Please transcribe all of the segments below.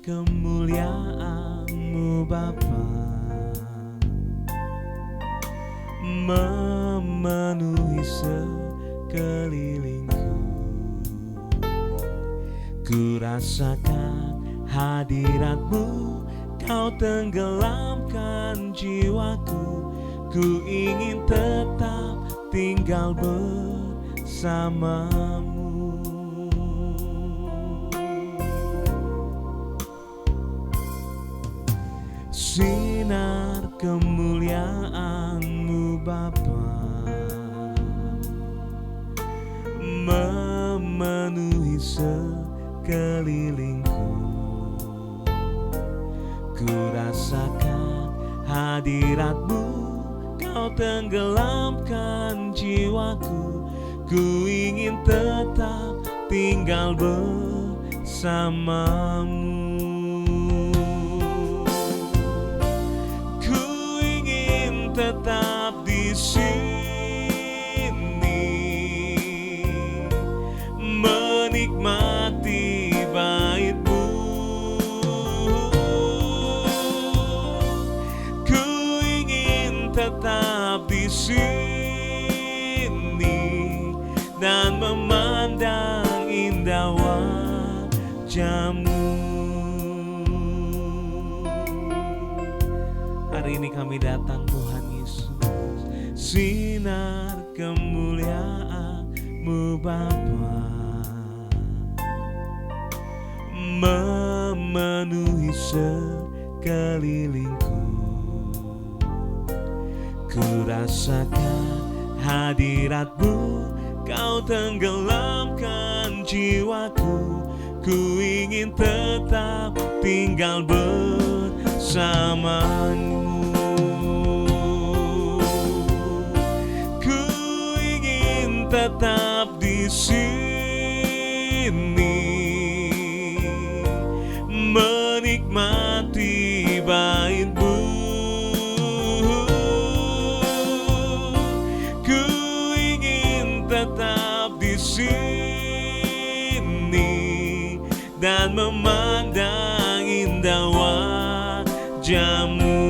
kemuliaan-Mu Bapa memenuhi sekelilingku. Ku rasakan hadirat-Mu, Kau tenggelamkan jiwaku. Ku ingin tetap tinggal bersama-Mu. Sinar kemuliaan-Mu Bapa memenuhi sekelilingku. Ku rasakan hadirat-Mu, Kau tenggelamkan jiwaku. Ku ingin tetap tinggal bersama-Mu. Tetap di sini menikmati bait-Mu. Ku ingin tetap di sini dan memandang indah wajah-Mu. Hari ini kami datang Tuhan Yesus, sinar kemuliaan-Mu Bapa memenuhi sekelilingku. Ku rasakan hadirat-Mu, Kau tenggelamkan jiwaku. Ku ingin tetap tinggal bersama-Mu. Tetap di sini menikmati bait-Mu. Ku ingin tetap di sini dan memandang indah wajah-Mu.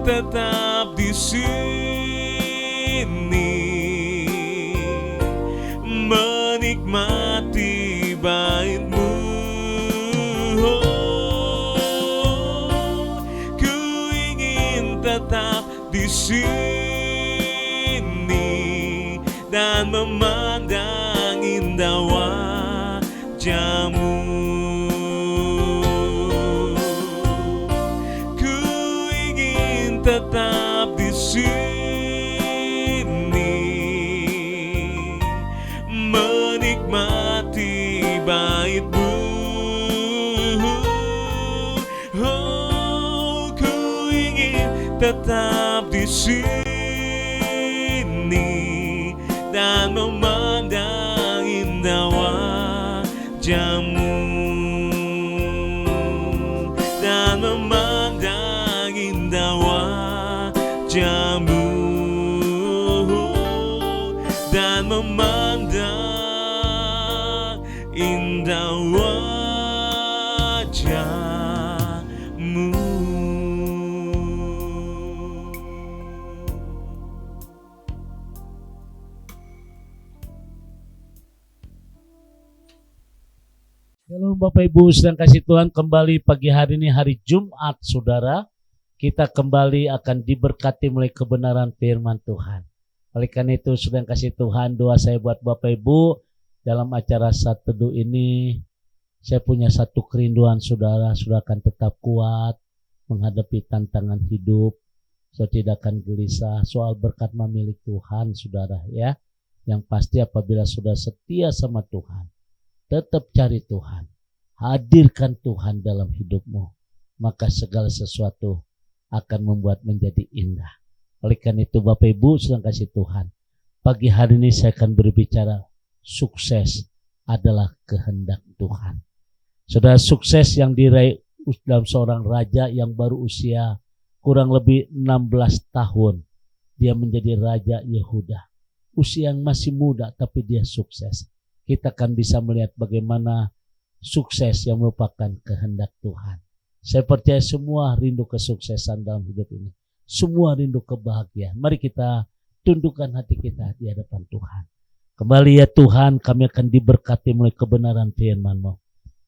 Tetap di sini menikmati bait-Mu. Ku ingin tetap di sini dan memandang indah wajah-Mu. Tetap di sini menikmati bait-Mu. Oh, ku ingin tetap di sini dan memandang indah wajah-Mu dan memandang indah wajah-Mu dan memandang indah wajah-Mu. Shalom Bapak Ibu sedang kasih Tuhan, kembali pagi hari ini hari Jumat saudara. Kita kembali akan diberkati melalui kebenaran firman Tuhan. Oleh karena itu sedang kasih Tuhan, doa saya buat Bapak Ibu dalam acara Saat Teduh ini, saya punya satu kerinduan saudara akan tetap kuat menghadapi tantangan hidup. Saudara tidak akan gelisah, soal berkat milik Tuhan saudara ya. Yang pasti apabila saudara setia sama Tuhan, tetap cari Tuhan, hadirkan Tuhan dalam hidupmu, maka segala sesuatu akan membuat menjadi indah. Oleh karena itu Bapak Ibu sedang kasih Tuhan, pagi hari ini saya akan berbicara sukses adalah kehendak Tuhan. Saudara, sukses yang diraih dalam seorang raja yang baru usia kurang lebih 16 tahun. Dia menjadi Raja Yehuda. usia yang masih muda tapi dia sukses. Kita akan bisa melihat bagaimana sukses yang merupakan kehendak Tuhan. Saya percaya semua rindu kesuksesan dalam hidup ini. Semua rindu kebahagiaan. Mari kita tundukkan hati kita di hadapan Tuhan. Kembali ya Tuhan, kami akan diberkati melalui kebenaran firman-Mu.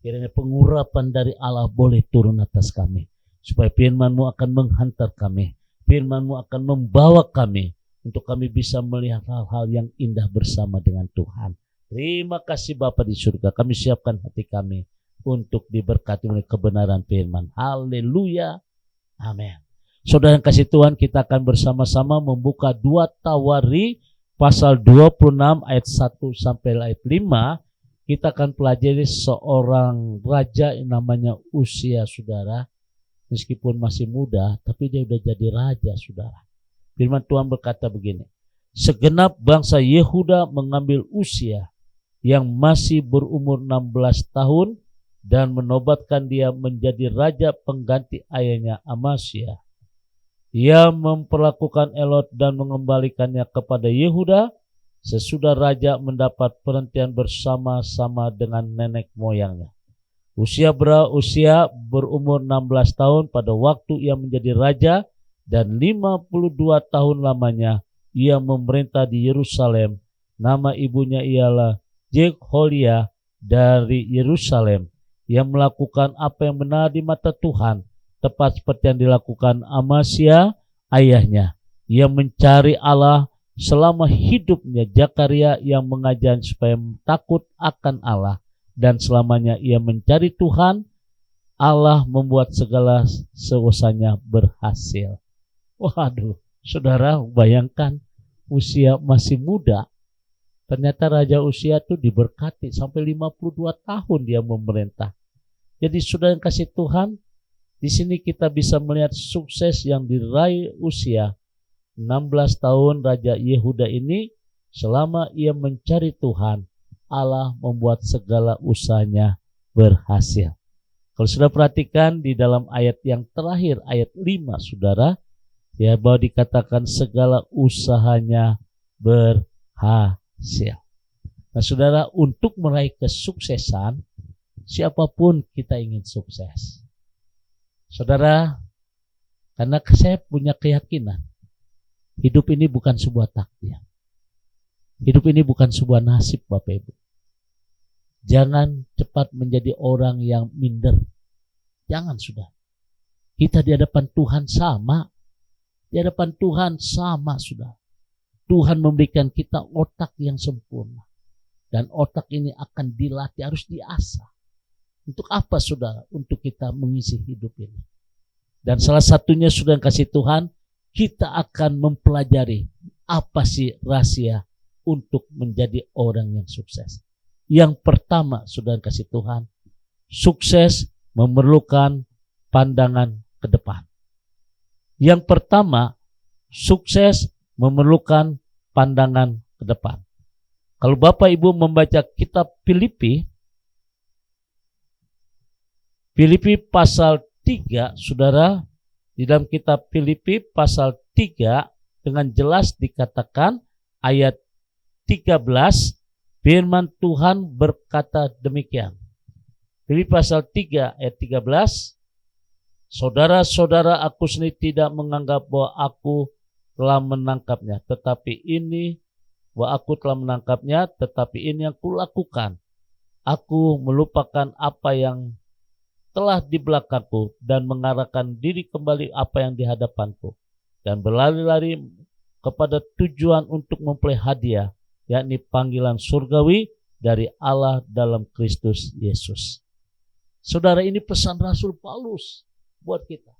Kiranya pengurapan dari Allah boleh turun atas kami. Supaya firman-Mu akan menghantar kami. Firman-Mu akan membawa kami untuk kami bisa melihat hal-hal yang indah bersama dengan Tuhan. Terima kasih Bapa di surga. Kami siapkan hati kami untuk diberkati oleh kebenaran firman. Haleluya. Amin. Saudara yang kasih Tuhan, kita akan bersama-sama membuka 2 Tawari pasal 26 ayat 1 sampai ayat 5. Kita akan pelajari seorang raja yang namanya Uzia, saudara. Meskipun masih muda, tapi dia sudah jadi raja, saudara. Firman Tuhan berkata begini. Segenap bangsa Yehuda mengambil Uzia yang masih berumur 16 tahun dan menobatkan dia menjadi raja pengganti ayahnya Amasya. Ia memperlakukan Elot dan mengembalikannya kepada Yehuda sesudah raja mendapat perhentian bersama-sama dengan nenek moyangnya. Uzia berumur 16 tahun pada waktu ia menjadi raja dan 52 tahun lamanya ia memerintah di Yerusalem. Nama ibunya ialah Jekholia dari Yerusalem. Ia melakukan apa yang benar di mata Tuhan, tepat seperti yang dilakukan Amasya ayahnya. Ia mencari Allah selama hidupnya. Zakaria yang mengajar supaya takut akan Allah, dan selamanya ia mencari Tuhan. Allah membuat segala seusahanya berhasil. Waduh, saudara, bayangkan usia masih muda. Ternyata Raja Uzia itu diberkati sampai 52 tahun dia memerintah. Jadi saudara yang kasih Tuhan, di sini kita bisa melihat sukses yang diraih Uzia. 16 tahun Raja Yehuda ini, selama ia mencari Tuhan, Allah membuat segala usahanya berhasil. Kalau sudah perhatikan di dalam ayat yang terakhir, ayat 5, saudara, ya, bahwa dikatakan segala usahanya berhasil. Nah, saudara, untuk meraih kesuksesan, siapapun kita ingin sukses. Saudara, karena saya punya keyakinan, hidup ini bukan sebuah takdir. Hidup ini bukan sebuah nasib, Bapak Ibu. Jangan cepat menjadi orang yang minder. Jangan, sudah. Kita di hadapan Tuhan sama. Di hadapan Tuhan sama, sudah. Tuhan memberikan kita otak yang sempurna. Dan otak ini akan dilatih, harus diasah. Untuk apa, saudara? Untuk kita mengisi hidup ini. Dan salah satunya, sudah kasih Tuhan, kita akan mempelajari apa sih rahasia untuk menjadi orang yang sukses. Yang pertama, saudara kasih Tuhan, sukses memerlukan pandangan ke depan. Yang pertama, sukses memerlukan pandangan ke depan. Kalau Bapak Ibu membaca kitab Filipi pasal 3, saudara, di dalam kitab Filipi pasal 3 dengan jelas dikatakan ayat 13, firman Tuhan berkata demikian. Filipi pasal 3 ayat 13, saudara-saudara, aku sendiri tidak menganggap bahwa aku telah menangkapnya, tetapi ini yang kulakukan. Aku melupakan apa yang telah di belakangku dan mengarahkan diri kembali apa yang di hadapanku, dan berlari-lari kepada tujuan untuk memperoleh hadiah, yakni panggilan surgawi dari Allah dalam Kristus Yesus. Saudara, ini pesan Rasul Paulus buat kita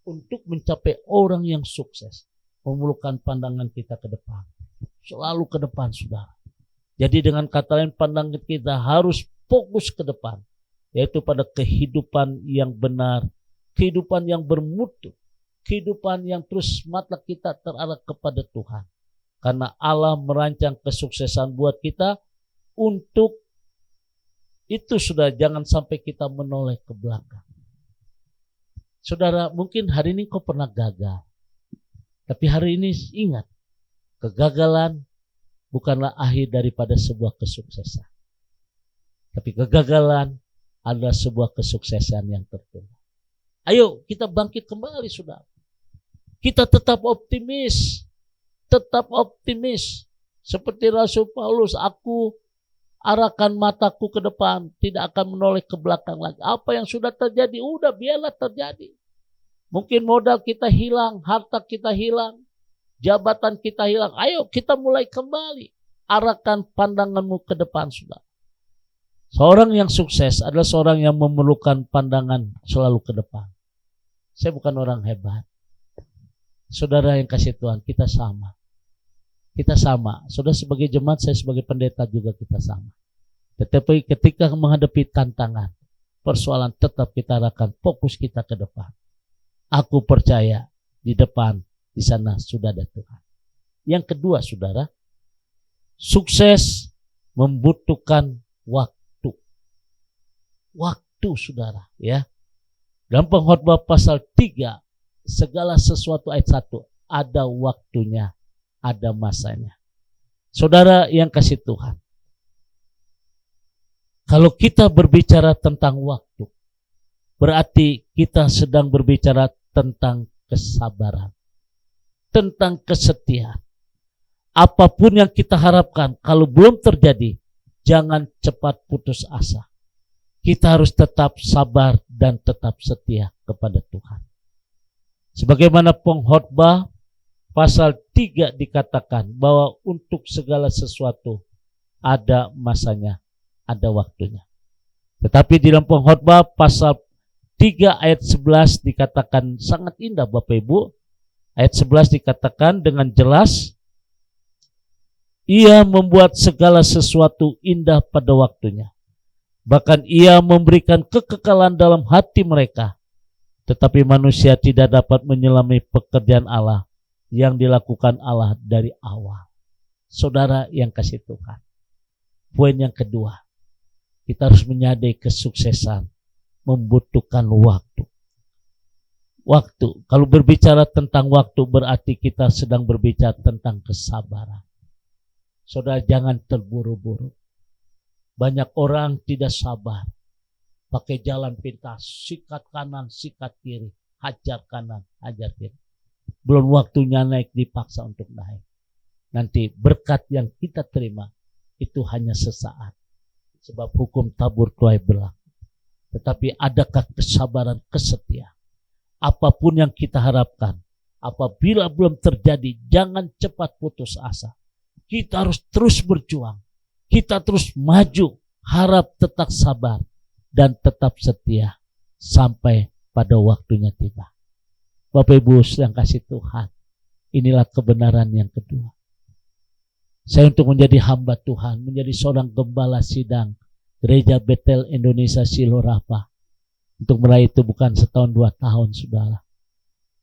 untuk mencapai orang yang sukses, memerlukan pandangan kita ke depan. Selalu ke depan, saudara. Jadi dengan kata lain, pandangan kita harus fokus ke depan, yaitu pada kehidupan yang benar, kehidupan yang bermutu, kehidupan yang terus mata kita terarah kepada Tuhan. Karena Allah merancang kesuksesan buat kita, untuk itu sudah jangan sampai kita menoleh ke belakang. Saudara, mungkin hari ini kau pernah gagal, tapi hari ini ingat, kegagalan bukanlah akhir daripada sebuah kesuksesan. Tapi kegagalan adalah sebuah kesuksesan yang tertunda. Ayo kita bangkit kembali, saudara. Kita tetap optimis. Tetap optimis. Seperti Rasul Paulus, aku arahkan mataku ke depan, tidak akan menoleh ke belakang lagi. Apa yang sudah terjadi, udah biarlah terjadi. Mungkin modal kita hilang, harta kita hilang, jabatan kita hilang. Ayo kita mulai kembali. Arahkan pandanganmu ke depan, saudara. Seorang yang sukses adalah seorang yang memerlukan pandangan selalu ke depan. Saya bukan orang hebat. Saudara yang kasih Tuhan, kita sama. Kita sama. Saudara sebagai jemaat, saya sebagai pendeta juga kita sama. Tetapi ketika menghadapi tantangan, persoalan, tetap kita arahkan fokus kita ke depan. Aku percaya di depan, di sana sudah ada Tuhan. Yang kedua, saudara, sukses membutuhkan waktu. Waktu, saudara, ya. Dalam Pengkhotbah pasal 3, segala sesuatu ayat 1, ada waktunya, ada masanya. Saudara yang kasih Tuhan, kalau kita berbicara tentang waktu, berarti kita sedang berbicara tentang kesabaran, tentang kesetiaan. Apapun yang kita harapkan, kalau belum terjadi, jangan cepat putus asa. Kita harus tetap sabar dan tetap setia kepada Tuhan. Sebagaimana Pengkhotbah pasal 3 dikatakan bahwa untuk segala sesuatu ada masanya, ada waktunya. Tetapi di dalam Pengkhotbah pasal 3 ayat 11 dikatakan sangat indah, Bapak Ibu. Ayat 11 dikatakan dengan jelas, Ia membuat segala sesuatu indah pada waktunya. Bahkan Ia memberikan kekekalan dalam hati mereka. Tetapi manusia tidak dapat menyelami pekerjaan Allah yang dilakukan Allah dari awal. Saudara yang kasih Tuhan, poin yang kedua, kita harus menyadari kesuksesan membutuhkan waktu. Waktu, kalau berbicara tentang waktu berarti kita sedang berbicara tentang kesabaran. Saudara jangan terburu-buru. Banyak orang tidak sabar. Pakai jalan pintas, sikat kanan, sikat kiri, hajar kanan, hajar kiri. Belum waktunya naik, dipaksa untuk naik. Nanti berkat yang kita terima itu hanya sesaat. Sebab hukum tabur tuai berlaku. Tetapi adakah kesabaran, kesetiaan? Apapun yang kita harapkan, apabila belum terjadi, jangan cepat putus asa. Kita harus terus berjuang. Kita terus maju, harap tetap sabar dan tetap setia sampai pada waktunya tiba. Bapak Ibu yang kasih Tuhan, inilah kebenaran yang kedua. Saya untuk menjadi hamba Tuhan, menjadi seorang gembala sidang Gereja Betel Indonesia Silorapa. Untuk meraih itu bukan setahun 2 tahun, saudara.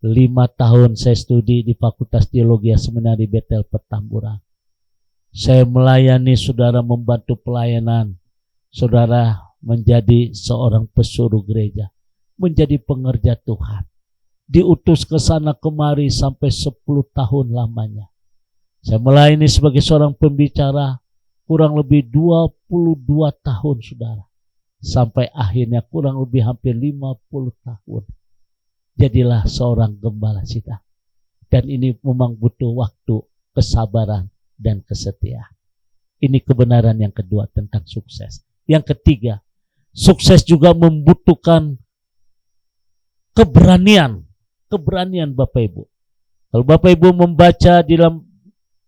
5 tahun saya studi di Fakultas Teologi Seminari Betel Petamburan. Saya melayani saudara, membantu pelayanan saudara menjadi seorang pesuruh gereja, menjadi pengerja Tuhan. Diutus ke sana kemari sampai 10 tahun lamanya. Saya melayani sebagai seorang pembicara kurang lebih 22 tahun, saudara. Sampai akhirnya kurang lebih hampir 50 tahun. Jadilah seorang gembala sidang. Dan ini memang butuh waktu, kesabaran, dan kesetiaan. Ini kebenaran yang kedua tentang sukses. Yang ketiga, sukses juga membutuhkan keberanian. Keberanian Bapak Ibu. Kalau Bapak Ibu membaca di dalam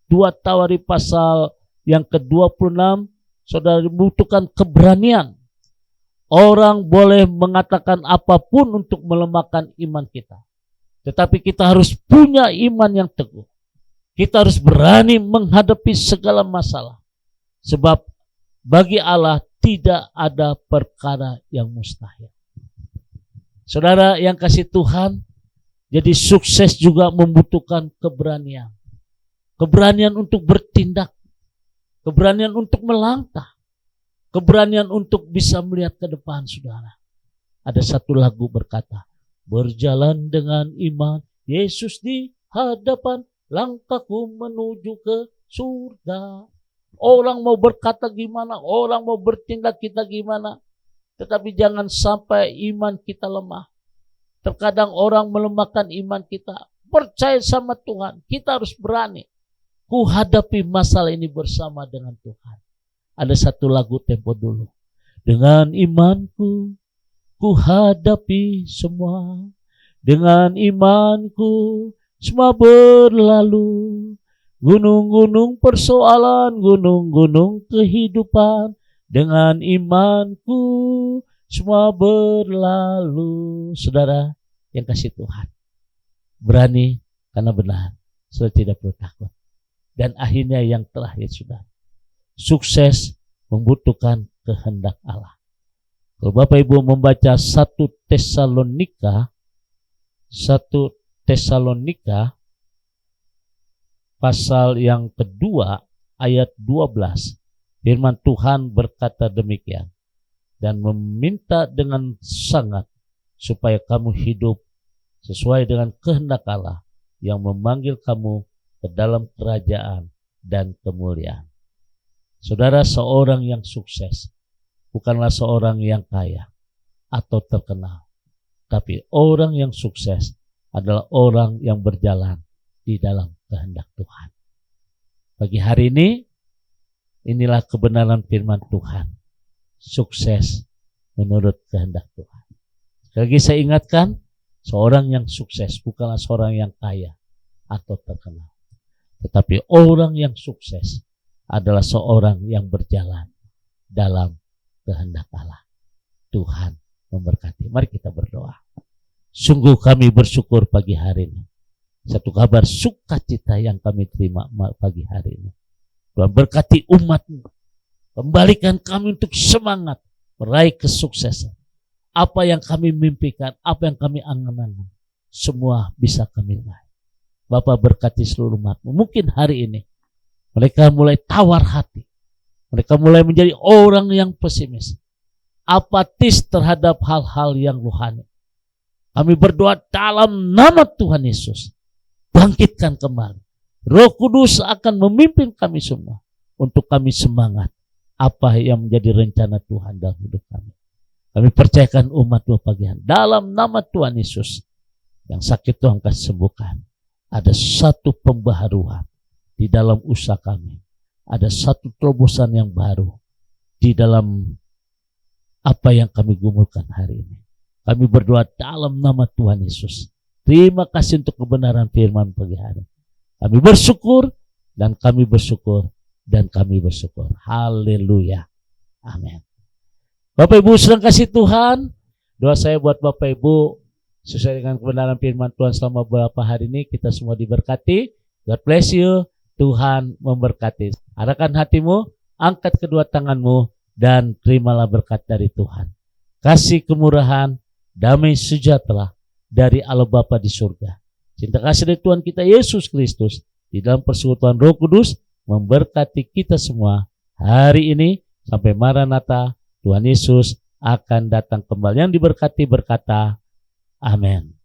2 Tawari pasal yang ke-26, saudara membutuhkan keberanian. Orang boleh mengatakan apapun untuk melemahkan iman kita. Tetapi kita harus punya iman yang teguh. Kita harus berani menghadapi segala masalah. Sebab bagi Allah tidak ada perkara yang mustahil. Saudara yang kasih Tuhan, jadi sukses juga membutuhkan keberanian. Keberanian untuk bertindak. Keberanian untuk melangkah. Keberanian untuk bisa melihat ke depan, saudara. Ada satu lagu berkata, berjalan dengan iman, Yesus di hadapan, langkahku menuju ke surga. Orang mau berkata gimana, orang mau bertindak kita gimana, tetapi jangan sampai iman kita lemah. Terkadang orang melemahkan iman kita. Percaya sama Tuhan, kita harus berani. Ku hadapi masalah ini bersama dengan Tuhan. Ada satu lagu tempo dulu. Dengan imanku, ku hadapi semua. Dengan imanku, semua berlalu. Gunung-gunung persoalan, gunung-gunung kehidupan. Dengan imanku, semua berlalu. Saudara yang kasih Tuhan, berani karena benar, sudah tidak perlu takut. Dan akhirnya yang terakhir, saudara, sukses membutuhkan kehendak Allah. Kalau Bapak Ibu membaca 1 Tesalonika pasal yang kedua ayat 12, firman Tuhan berkata demikian, dan meminta dengan sangat supaya kamu hidup sesuai dengan kehendak Allah yang memanggil kamu ke dalam kerajaan dan kemuliaan. Saudara, seorang yang sukses bukanlah seorang yang kaya atau terkenal, tapi orang yang sukses adalah orang yang berjalan di dalam kehendak Tuhan. Pagi hari ini, inilah kebenaran firman Tuhan. Sukses menurut kehendak Tuhan. Sekali lagi saya ingatkan, seorang yang sukses bukanlah seorang yang kaya atau terkenal, tetapi orang yang sukses adalah seorang yang berjalan dalam kehendak Allah. Tuhan memberkati. Mari kita berdoa. Sungguh kami bersyukur pagi hari ini. Satu kabar sukacita yang kami terima pagi hari ini. Tuhan berkati umat-Mu. Kembalikan kami untuk semangat meraih kesuksesan. Apa yang kami mimpikan, apa yang kami angan-angan, semua bisa kami raih. Bapak berkati seluruh umat-Mu. Mungkin hari ini mereka mulai tawar hati. Mereka mulai menjadi orang yang pesimis, apatis terhadap hal-hal yang rohani. Kami berdoa dalam nama Tuhan Yesus. Bangkitkan kembali. Roh Kudus akan memimpin kami semua untuk kami semangat apa yang menjadi rencana Tuhan dalam hidup kami. Kami percayakan umat-Mu pagi hari. Dalam nama Tuhan Yesus, yang sakit Tuhan kasih sembuhkan. Ada satu pembaharuan di dalam usaha kami. Ada satu terobosan yang baru di dalam apa yang kami gumulkan hari ini. Kami berdoa dalam nama Tuhan Yesus. Terima kasih untuk kebenaran firman pagi hari. Kami bersyukur dan kami bersyukur dan kami bersyukur. Haleluya. Amin. Bapak Ibu sedang kasih Tuhan, doa saya buat Bapak Ibu sesuai dengan kebenaran firman Tuhan selama beberapa hari ini, kita semua diberkati. God bless you. Tuhan memberkati. Arahkan hatimu, angkat kedua tanganmu, dan terimalah berkat dari Tuhan. Kasih kemurahan, damai sejahtera dari Allah Bapa di surga. Cinta kasih dari Tuhan kita Yesus Kristus di dalam persekutuan Roh Kudus memberkati kita semua hari ini sampai Maranatha. Tuhan Yesus akan datang kembali. Yang diberkati berkata, amin.